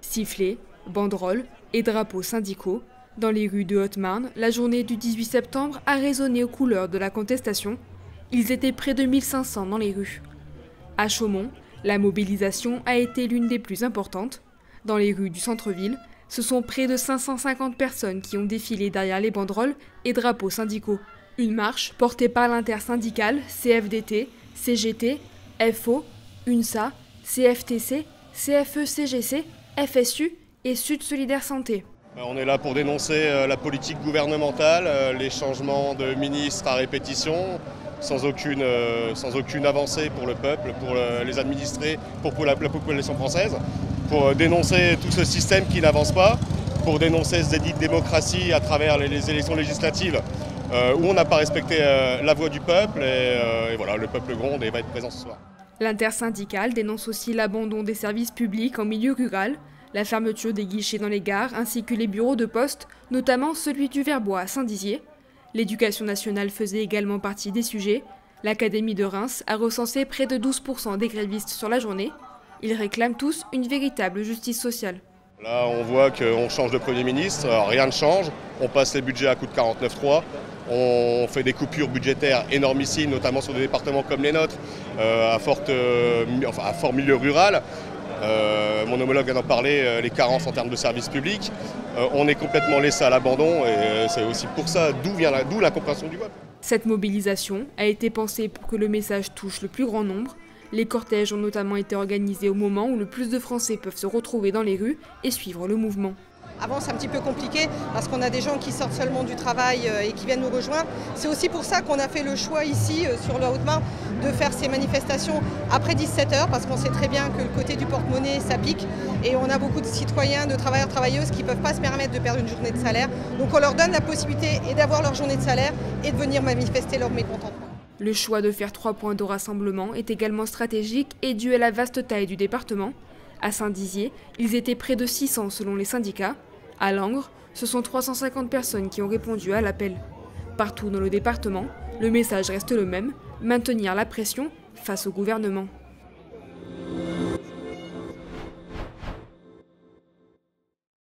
Sifflets, banderoles et drapeaux syndicaux. Dans les rues de Haute-Marne, la journée du 18 septembre a résonné aux couleurs de la contestation. Ils étaient près de 1500 dans les rues. À Chaumont, la mobilisation a été l'une des plus importantes. Dans les rues du centre-ville, ce sont près de 550 personnes qui ont défilé derrière les banderoles et drapeaux syndicaux. Une marche portée par l'intersyndicale CFDT, CGT, FO, UNSA, CFTC, CFE-CGC, FSU et Sud Solidaire Santé. On est là pour dénoncer la politique gouvernementale, les changements de ministres à répétition, sans aucune avancée pour le peuple, pour les administrés, pour la population française, pour dénoncer tout ce système qui n'avance pas, pour dénoncer cette dite démocratie à travers les élections législatives où on n'a pas respecté la voix du peuple et voilà, le peuple gronde et va être présent ce soir. L'intersyndicale dénonce aussi l'abandon des services publics en milieu rural, la fermeture des guichets dans les gares ainsi que les bureaux de poste, notamment celui du Verbois à Saint-Dizier. L'éducation nationale faisait également partie des sujets. L'Académie de Reims a recensé près de 12% des grévistes sur la journée. Ils réclament tous une véritable justice sociale. Là, on voit qu'on change de Premier ministre, alors rien ne change. On passe les budgets à coût de 49,3. On fait des coupures budgétaires énormissimes, notamment sur des départements comme les nôtres, à fort milieu rural. Mon homologue vient d'en parler, les carences en termes de services publics. On est complètement laissé à l'abandon et c'est aussi pour ça d'où l'incompréhension du peuple. Cette mobilisation a été pensée pour que le message touche le plus grand nombre. Les cortèges ont notamment été organisés au moment où le plus de Français peuvent se retrouver dans les rues et suivre le mouvement. Avant, c'est un petit peu compliqué parce qu'on a des gens qui sortent seulement du travail et qui viennent nous rejoindre. C'est aussi pour ça qu'on a fait le choix ici, sur la Haute-Marne, de faire ces manifestations après 17h parce qu'on sait très bien que le côté du porte-monnaie, ça pique. Et on a beaucoup de citoyens, de travailleurs, travailleuses qui ne peuvent pas se permettre de perdre une journée de salaire. Donc on leur donne la possibilité d'avoir leur journée de salaire et de venir manifester leur mécontentement. Le choix de faire 3 points de rassemblement est également stratégique et dû à la vaste taille du département. À Saint-Dizier, ils étaient près de 600 selon les syndicats. À Langres, ce sont 350 personnes qui ont répondu à l'appel. Partout dans le département, le message reste le même, maintenir la pression face au gouvernement.